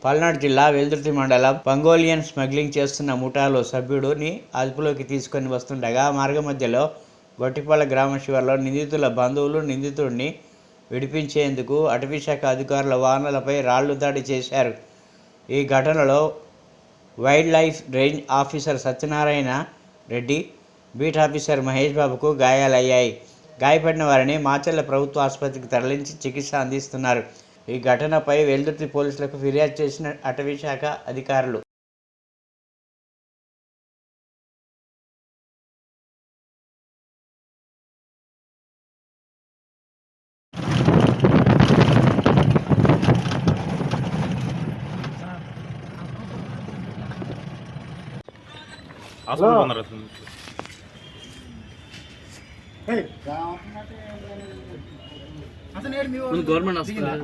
పల్నాడు జిల్లా వెల్దుర్తి మండలం పంగోలియన్ స్మగ్లింగ్ చేస్తున్న ముఠాలో సభ్యుడిని అదుపులోకి తీసుకొని వస్తుండగా మార్గమధ్యలో గొట్టిపల్ల గ్రామ శివారులో నిందితుల బంధువులు నిందితుడిని విడిపించేందుకు అటవీశాఖ అధికారుల వాహనాలపై రాళ్లు దాడి చేశారు. ఈ ఘటనలో wild life range officer Satyanarayana Reddy, beat officer Mahesh బాబుకు గాయాలయ్యాయి. గాయపడిన వారిని మాచర్ల ప్రభుత్వ ఆసుపత్రికి తరలించి చికిత్స అందిస్తున్నారు. ఈ ఘటనపై వెల్దుర్తి పోలీసులకు ఫిర్యాదు చేసిన అటవీశాఖ అధికారులు గవర్నమెంట్ హాస్పిటల్